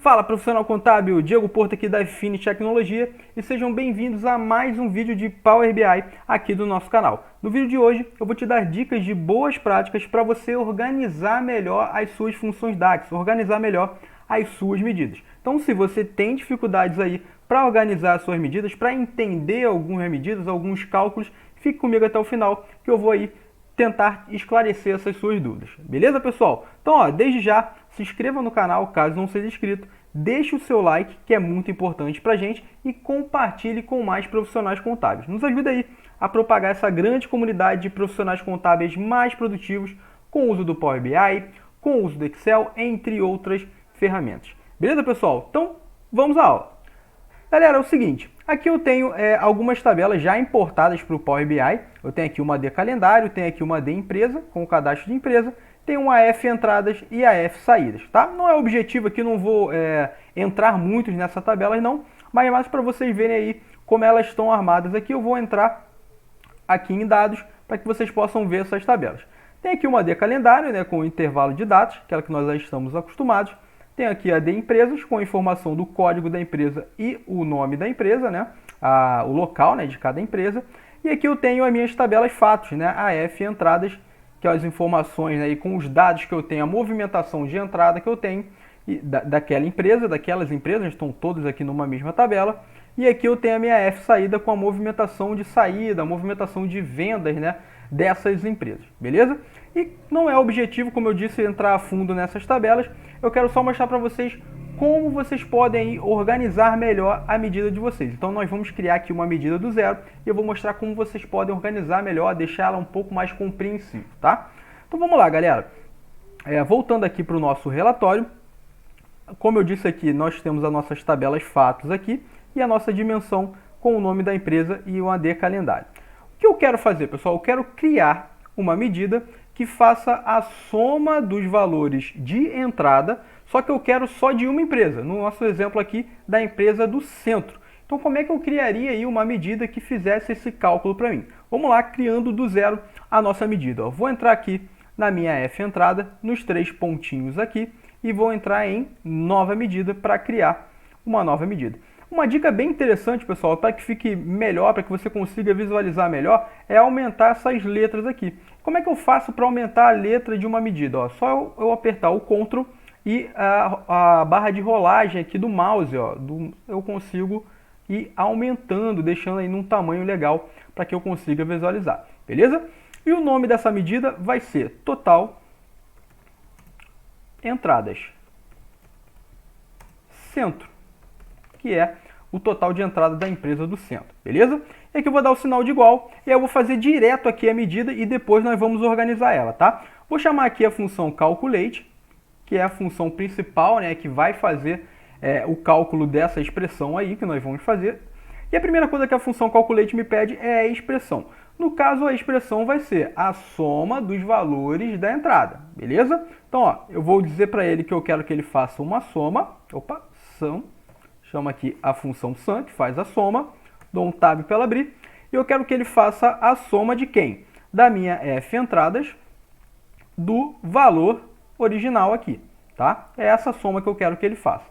Fala, profissional contábil, Diego Porto aqui da Fini Tecnologia e sejam bem-vindos a mais um vídeo de Power BI aqui do nosso canal. No vídeo de hoje eu vou te dar dicas de boas práticas para você organizar melhor as suas funções DAX, organizar melhor as suas medidas. Então, se você tem dificuldades aí para organizar as suas medidas, para entender algumas medidas, alguns cálculos, fique comigo até o final que eu vou aí tentar esclarecer essas suas dúvidas. Beleza, pessoal? Então, ó, desde já, se inscreva no canal caso não seja inscrito, deixe o seu like, que é muito importante pra gente, e compartilhe com mais profissionais contábeis. Nos ajuda aí a propagar essa grande comunidade de profissionais contábeis mais produtivos com o uso do Power BI, com o uso do Excel, entre outras ferramentas. Beleza, pessoal? Então, vamos à aula. Galera, é o seguinte, aqui eu tenho algumas tabelas já importadas para o Power BI. Eu tenho aqui uma de calendário, tenho aqui uma de empresa, com o cadastro de empresa, tem uma F entradas e a F saídas, tá? Não é o objetivo aqui, não vou entrar muito nessa tabela não, mas mais para vocês verem aí como elas estão armadas aqui, eu vou entrar aqui em dados para que vocês possam ver essas tabelas. Tem aqui uma de calendário, né, com o intervalo de datas, aquela que nós já estamos acostumados. Tem aqui a de empresas, com a informação do código da empresa e o nome da empresa, né? O local, né, de cada empresa. E aqui eu tenho as minhas tabelas fatos, né? A F entradas, que é as informações, né, e com os dados que eu tenho, a movimentação de entrada que eu tenho daquela empresa, daquelas empresas, estão todas aqui numa mesma tabela. E aqui eu tenho a minha F saída com a movimentação de saída, a movimentação de vendas, né, dessas empresas, beleza? E não é objetivo, como eu disse, entrar a fundo nessas tabelas. Eu quero só mostrar para vocês como vocês podem organizar melhor a medida de vocês. Então nós vamos criar aqui uma medida do zero e eu vou mostrar como vocês podem organizar melhor, deixar ela um pouco mais compreensível, tá? Então vamos lá, galera. Voltando aqui para o nosso relatório, como eu disse aqui, nós temos as nossas tabelas fatos aqui e a nossa dimensão com o nome da empresa e o AD calendário. O que eu quero fazer, pessoal? Eu quero criar uma medida que faça a soma dos valores de entrada, só que eu quero só de uma empresa, no nosso exemplo aqui da empresa do centro. Então como é que eu criaria aí uma medida que fizesse esse cálculo para mim? Vamos lá, criando do zero a nossa medida. Eu vou entrar aqui na minha F entrada, nos três pontinhos aqui, e vou entrar em nova medida para criar uma nova medida. Uma dica bem interessante, pessoal, para que fique melhor, para que você consiga visualizar melhor, é aumentar essas letras aqui. Como é que eu faço para aumentar a letra de uma medida? Ó, só eu apertar o Ctrl e a barra de rolagem aqui do mouse, ó, eu consigo ir aumentando, deixando aí num tamanho legal para que eu consiga visualizar, beleza? E o nome dessa medida vai ser total entradas centro, que é o total de entrada da empresa do centro, beleza? E aqui eu vou dar o sinal de igual, e aí eu vou fazer direto aqui a medida e depois nós vamos organizar ela, tá? Vou chamar aqui a função calculate, que é a função principal, né, que vai fazer o cálculo dessa expressão aí que nós vamos fazer. E a primeira coisa que a função calculate me pede é a expressão. No caso, a expressão vai ser a soma dos valores da entrada, beleza? Então, ó, eu vou dizer para ele que eu quero que ele faça uma soma, chama aqui a função sum, que faz a soma, dou um tab para ela abrir, e eu quero que ele faça a soma de quem? Da minha F entradas do valor original aqui, tá? É essa soma que eu quero que ele faça.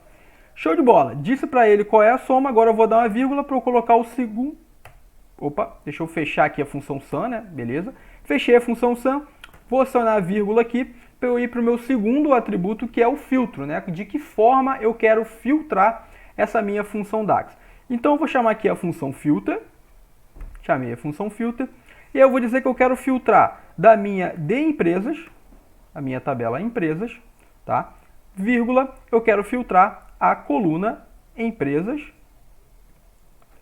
Show de bola! Disse para ele qual é a soma, agora eu vou dar uma vírgula para eu colocar o segundo... deixa eu fechar aqui a função sum, né? Beleza? Fechei a função sum, vou acionar a vírgula aqui para eu ir para o meu segundo atributo, que é o filtro, né? De que forma eu quero filtrar essa minha função DAX. Então eu vou chamar aqui a função filter, chamei a função filter, e eu vou dizer que eu quero filtrar da minha de empresas, a minha tabela empresas, tá? Vírgula, eu quero filtrar a coluna empresas,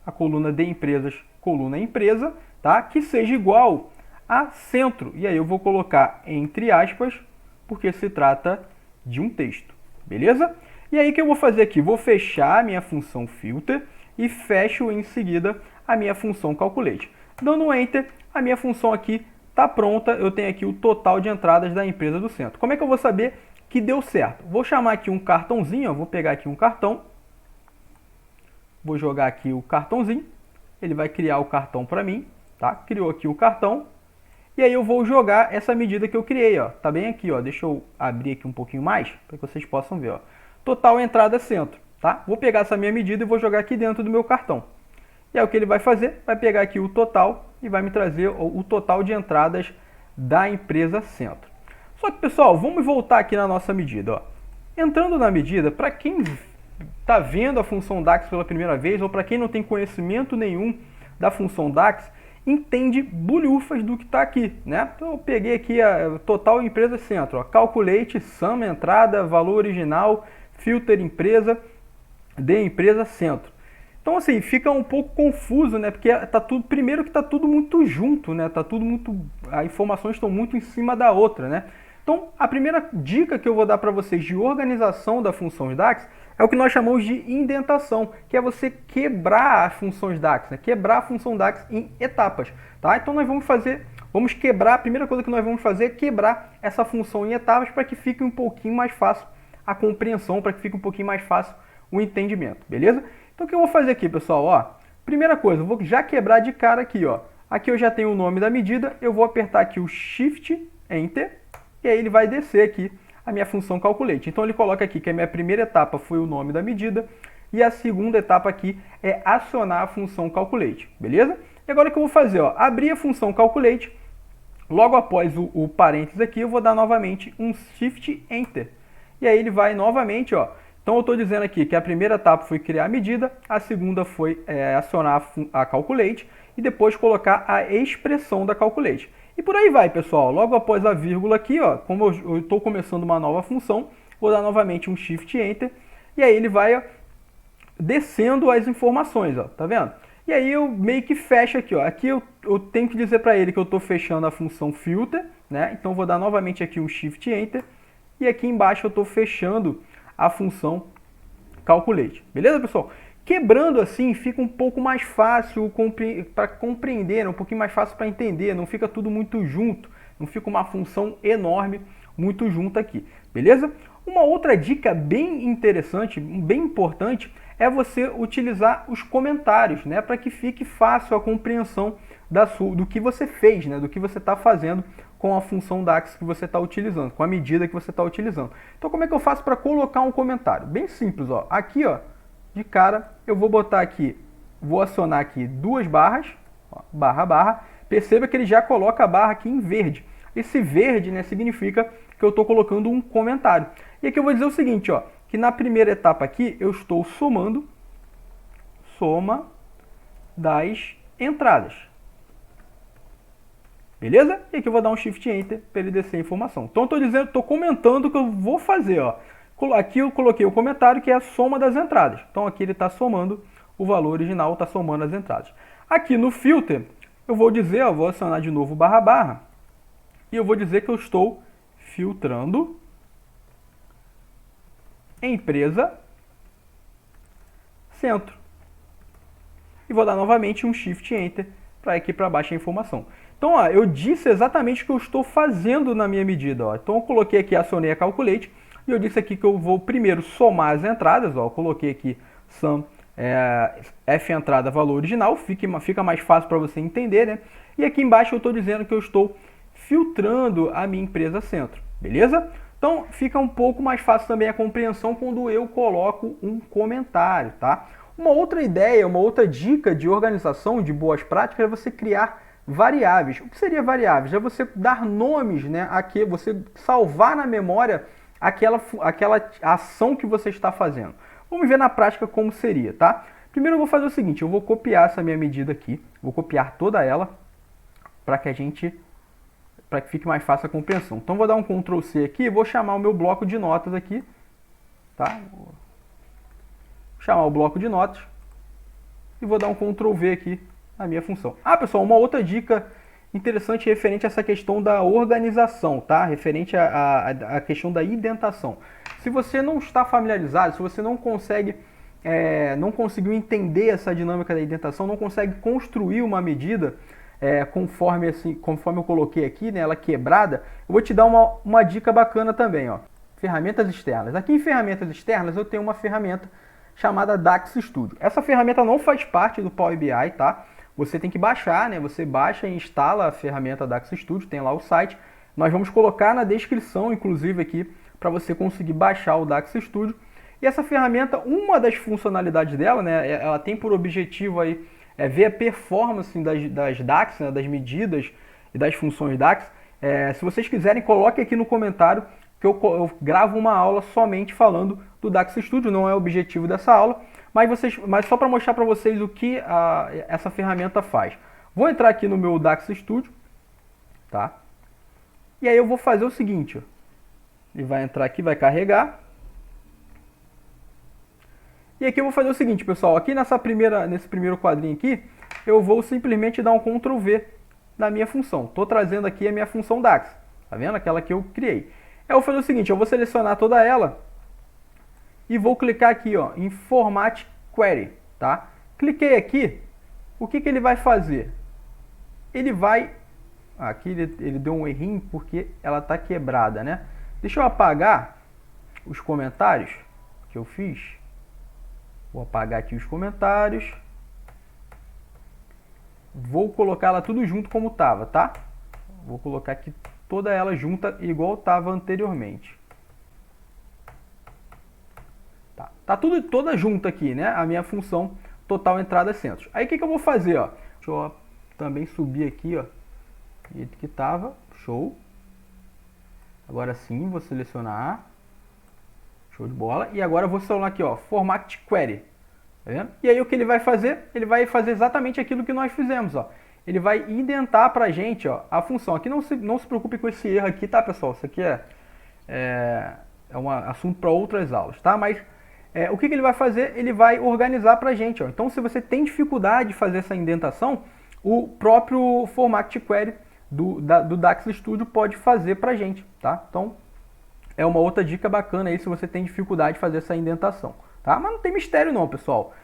a coluna de empresas, coluna empresa, tá? Que seja igual a centro. E aí eu vou colocar entre aspas, porque se trata de um texto, beleza? E aí o que eu vou fazer aqui? Vou fechar a minha função filter e fecho em seguida a minha função calculate. Dando um enter, a minha função aqui está pronta, eu tenho aqui o total de entradas da empresa do centro. Como é que eu vou saber que deu certo? Vou chamar aqui um cartãozinho, vou pegar aqui um cartão, vou jogar aqui o cartãozinho, ele vai criar o cartão para mim, tá? Criou aqui o cartão, e aí eu vou jogar essa medida que eu criei, ó. Tá bem aqui, ó. Deixa eu abrir aqui um pouquinho mais, para que vocês possam ver, ó. total entrada centro, tá? Vou pegar essa minha medida e vou jogar aqui dentro do meu cartão. E aí o que ele vai fazer? Vai pegar aqui o total e vai me trazer o total de entradas da empresa centro. Só que, pessoal, vamos voltar aqui na nossa medida, ó. Entrando na medida, para quem está vendo a função DAX pela primeira vez, ou para quem não tem conhecimento nenhum da função DAX, entende bulhufas do que está aqui, né? Então eu peguei aqui a total empresa centro, ó, calculate, sum, entrada, valor original, filter empresa, de empresa centro. Então assim, fica um pouco confuso, né? Porque tá tudo, primeiro que tá tudo muito junto, né? Tá tudo muito, as informações estão muito em cima da outra, né? Então, a primeira dica que eu vou dar para vocês de organização da função DAX é o que nós chamamos de indentação, que é você quebrar as funções DAX, né? Quebrar a função DAX em etapas, tá? Então nós vamos quebrar, a primeira coisa que nós vamos fazer é quebrar essa função em etapas para que fique um pouquinho mais fácil a compreensão, para que fique um pouquinho mais fácil o entendimento, beleza? Então o que eu vou fazer aqui, pessoal, ó, primeira coisa, eu vou já quebrar de cara aqui, ó. Aqui eu já tenho o nome da medida, eu vou apertar aqui o Shift, Enter, e aí ele vai descer aqui a minha função calculate. Então ele coloca aqui que a minha primeira etapa foi o nome da medida e a segunda etapa aqui é acionar a função calculate, beleza? E agora o que eu vou fazer? Ó, abrir a função calculate, logo após o parênteses aqui eu vou dar novamente um Shift Enter. E aí ele vai novamente, ó. Então eu estou dizendo aqui que a primeira etapa foi criar a medida, a segunda foi acionar a calculate e depois colocar a expressão da calculate. E por aí vai, pessoal. Logo após a vírgula aqui, ó, como eu estou começando uma nova função, vou dar novamente um Shift Enter. E aí ele vai, ó, descendo as informações, ó, tá vendo? E aí eu meio que fecho aqui, ó. Aqui eu tenho que dizer para ele que eu estou fechando a função filter, né? Então eu vou dar novamente aqui um Shift Enter. E aqui embaixo eu estou fechando a função calculate. Beleza, pessoal? Quebrando assim fica um pouco mais fácil para compreender, um pouquinho mais fácil para entender, não fica tudo muito junto, não fica uma função enorme muito junto aqui, beleza? Uma outra dica bem interessante, bem importante, é você utilizar os comentários, né, para que fique fácil a compreensão do que você fez, né, do que você está fazendo com a função DAX que você está utilizando, com a medida que você está utilizando. Então como é que eu faço para colocar um comentário? Bem simples, ó. Aqui, ó, de cara, eu vou botar aqui, vou acionar aqui duas barras, ó, barra, barra. Perceba que ele já coloca a barra aqui em verde. Esse verde, né, significa que eu estou colocando um comentário. E aqui eu vou dizer o seguinte, ó, que na primeira etapa aqui eu estou somando soma das entradas. Beleza? E aqui eu vou dar um Shift Enter para ele descer a informação. Então estou comentando o que eu vou fazer, ó. Aqui eu coloquei o comentário que é a soma das entradas. Então aqui ele está somando o valor original, está somando as entradas. Aqui no filter, eu vou dizer, ó, vou acionar de novo barra barra, e eu vou dizer que eu estou filtrando empresa centro. E vou dar novamente um Shift Enter para aqui para baixo a informação. Então, ó, eu disse exatamente o que eu estou fazendo na minha medida. Ó. Então eu coloquei aqui, acionei a calculate, e eu disse aqui que eu vou primeiro somar as entradas, ó, eu coloquei aqui sum, F entrada valor original, fica mais fácil para você entender, né? E aqui embaixo eu estou dizendo que eu estou filtrando a minha empresa centro, beleza? Então fica um pouco mais fácil também a compreensão quando eu coloco um comentário, tá? Uma outra ideia, uma outra dica de organização de boas práticas é você criar variáveis. O que seria variáveis? É você dar nomes, né? Aqui, você salvar na memória aquela ação que você está fazendo. Vamos ver na prática como seria, tá? Primeiro eu vou fazer o seguinte, eu vou copiar essa minha medida aqui, vou copiar toda ela para que fique mais fácil a compreensão. Então vou dar um Ctrl C aqui e vou chamar o meu bloco de notas aqui, tá? Vou chamar o bloco de notas e vou dar um Ctrl V aqui na minha função. Ah, pessoal, uma outra dica interessante referente a essa questão da organização, tá? Referente à questão da indentação. Se você não está familiarizado, se você não consegue, não conseguiu entender essa dinâmica da indentação, não consegue construir uma medida conforme eu coloquei aqui, né, ela quebrada, eu vou te dar uma dica bacana também, ó. Ferramentas externas. Aqui em ferramentas externas eu tenho uma ferramenta chamada DAX Studio. Essa ferramenta não faz parte do Power BI, tá? Você tem que baixar, né? Você baixa e instala a ferramenta DAX Studio, tem lá o site. Nós vamos colocar na descrição, inclusive, aqui, para você conseguir baixar o DAX Studio. E essa ferramenta, uma das funcionalidades dela, né, ela tem por objetivo aí ver a performance das DAX, né, das medidas e das funções DAX. Se vocês quiserem, coloque aqui no comentário que eu gravo uma aula somente falando do DAX Studio, não é o objetivo dessa aula, mas só para mostrar para vocês o que essa ferramenta faz. Vou entrar aqui no meu DAX Studio, tá? E aí eu vou fazer o seguinte, ó. Ele vai entrar aqui, vai carregar. E aqui eu vou fazer o seguinte, pessoal, aqui nesse primeiro quadrinho aqui, eu vou simplesmente dar um Ctrl V na minha função. Estou trazendo aqui a minha função DAX, tá vendo? Aquela que eu criei. Eu vou fazer o seguinte, eu vou selecionar toda ela e vou clicar aqui, ó, em Format Query, tá? Cliquei aqui, o que ele vai fazer? Ele vai... Aqui ele deu um errinho porque ela está quebrada, né? Deixa eu apagar os comentários que eu fiz. Vou apagar aqui os comentários. Vou colocar ela tudo junto como estava, tá? Vou colocar aqui toda ela junta igual estava anteriormente. Tá tudo toda junta aqui, né? A minha função total entradas centros. Aí o que eu vou fazer, ó? Deixa eu também subir aqui, ó. Do jeito que estava. Show. Agora sim, vou selecionar. Show de bola. E agora eu vou selecionar aqui, ó, Format Query. Tá vendo? E aí o que ele vai fazer? Ele vai fazer exatamente aquilo que nós fizemos, ó. Ele vai indentar pra gente, ó, a função. Aqui não se preocupe com esse erro aqui, tá, pessoal? Isso aqui é um assunto para outras aulas, tá? Mas o que ele vai fazer? Ele vai organizar pra gente, ó. Então, se você tem dificuldade de fazer essa indentação, o próprio Format Query do DAX Studio pode fazer pra gente, tá? Então, é uma outra dica bacana aí se você tem dificuldade de fazer essa indentação, tá? Mas não tem mistério não, pessoal.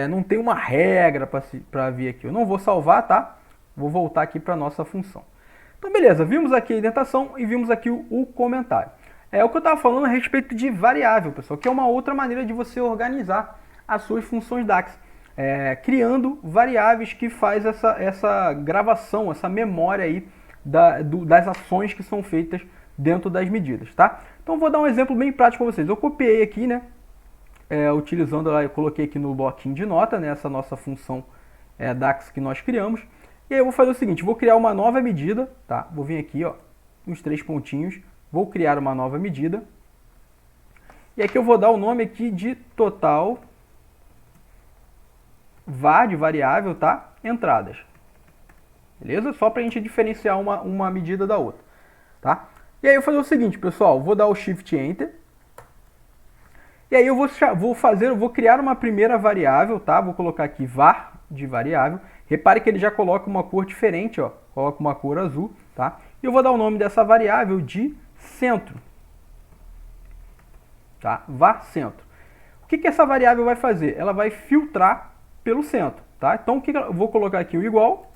Não tem uma regra para vir aqui. Eu não vou salvar, tá? Vou voltar aqui para nossa função. Então, beleza. Vimos aqui a indentação e vimos aqui o comentário. O que eu estava falando a respeito de variável, pessoal, que é uma outra maneira de você organizar as suas funções DAX. Criando variáveis que faz essa gravação, essa memória aí das ações que são feitas dentro das medidas, tá? Então, vou dar um exemplo bem prático para vocês. Eu copiei aqui, né? Utilizando ela, eu coloquei aqui no bloquinho de nota, né, essa nossa função DAX que nós criamos. E aí eu vou fazer o seguinte, vou criar uma nova medida, tá? Vou vir aqui, ó, nos 3 pontinhos, vou criar uma nova medida. E aqui eu vou dar o nome aqui de total var de variável, tá? Entradas. Beleza? Só para a gente diferenciar uma medida da outra, tá? E aí eu vou fazer o seguinte, pessoal, vou dar o Shift Enter. E aí eu vou criar uma primeira variável, tá? Vou colocar aqui var de variável. Repare que ele já coloca uma cor diferente, ó. Coloca uma cor azul, tá? E eu vou dar o nome dessa variável de centro. Tá? Var centro. O que essa variável vai fazer? Ela vai filtrar pelo centro, tá? Então eu vou colocar aqui o igual.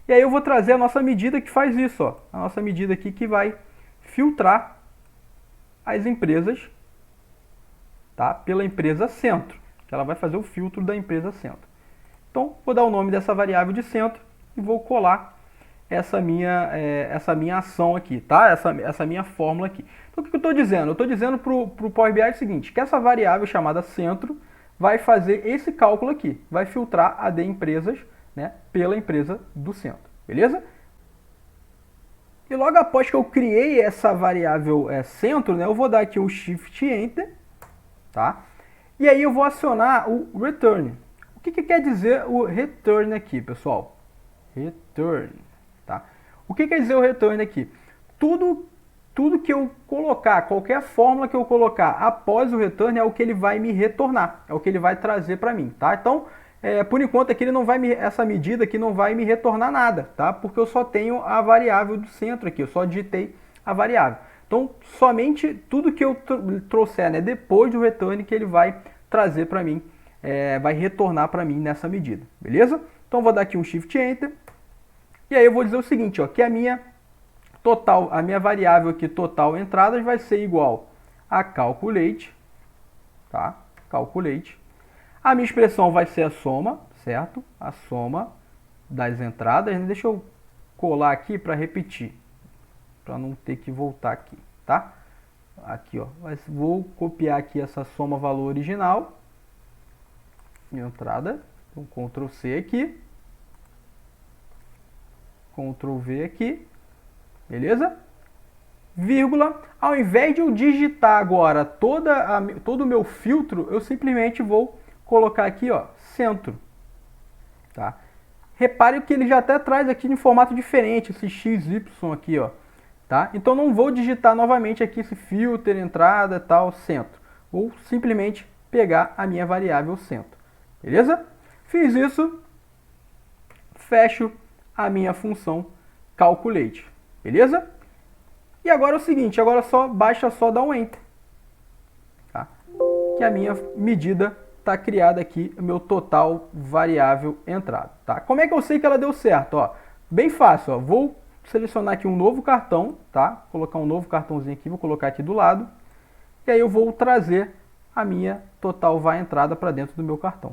E aí eu vou trazer a nossa medida que faz isso, ó. A nossa medida aqui que vai filtrar as empresas, tá? Pela empresa centro, que ela vai fazer o filtro da empresa centro. Então, vou dar o nome dessa variável de centro e vou colar essa minha ação aqui, tá? Essa minha fórmula aqui. Então, o que eu estou dizendo? Eu estou dizendo para o Power BI o seguinte, que essa variável chamada centro vai fazer esse cálculo aqui, vai filtrar a de empresas, né, pela empresa do centro, beleza? E logo após que eu criei essa variável centro, né, eu vou dar aqui o Shift Enter, tá? E aí eu vou acionar o Return. O que quer dizer o Return aqui, pessoal? Return, tá? O que quer dizer o Return aqui? Tudo que eu colocar, qualquer fórmula que eu colocar após o Return é o que ele vai me retornar, é o que ele vai trazer para mim, tá? Então, por enquanto aqui ele não vai essa medida aqui não vai me retornar nada, tá? Porque eu só tenho a variável do centro aqui, eu só digitei a variável. Então, somente tudo que eu trouxer, né, depois do return que ele vai trazer para mim, vai retornar para mim nessa medida, beleza? Então, vou dar aqui um Shift Enter. E aí eu vou dizer o seguinte, ó, que a minha variável aqui total entradas vai ser igual a calculate, tá? Calculate. A minha expressão vai ser a soma, certo? A soma das entradas. Deixa eu colar aqui para repetir, para não ter que voltar aqui, tá? aqui, ó, vou copiar aqui essa soma valor original, entrada, então Ctrl C aqui, Ctrl V aqui, beleza? Vírgula, ao invés de eu digitar agora todo o meu filtro, eu simplesmente vou colocar aqui, ó, centro, tá? Repare que ele já até traz aqui em formato diferente, esse XY aqui, ó, tá? Então não vou digitar novamente aqui esse filtro, entrada, tal, centro. Vou simplesmente pegar a minha variável centro, beleza? Fiz isso, fecho a minha função calculate, beleza? E agora é o seguinte, agora basta só dar um Enter, tá? Que a minha medida está criada aqui, o meu total variável entrada, tá? Como é que eu sei que ela deu certo? Ó, bem fácil, ó, vou selecionar aqui um novo cartão, tá? Colocar um novo cartãozinho aqui, vou colocar aqui do lado, e aí eu vou trazer a minha total var entrada para dentro do meu cartão.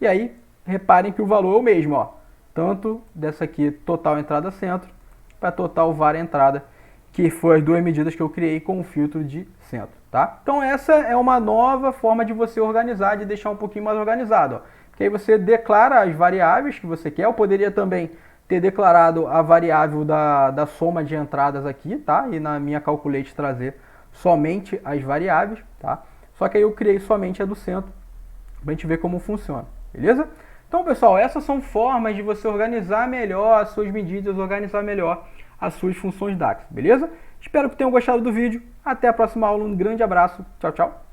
E aí, reparem que o valor é o mesmo, ó, tanto dessa aqui total entrada centro, para total var entrada, que foi as duas medidas que eu criei com o filtro de centro, tá? Então essa é uma nova forma de você organizar, de deixar um pouquinho mais organizado, ó. Porque aí você declara as variáveis que você quer. Eu poderia também ter declarado a variável da soma de entradas aqui, tá? E na minha calculate trazer somente as variáveis, tá? Só que aí eu criei somente a do centro, pra gente ver como funciona, beleza? Então, pessoal, essas são formas de você organizar melhor as suas medidas, organizar melhor as suas funções DAX, beleza? Espero que tenham gostado do vídeo. Até a próxima aula. Um grande abraço. Tchau, tchau.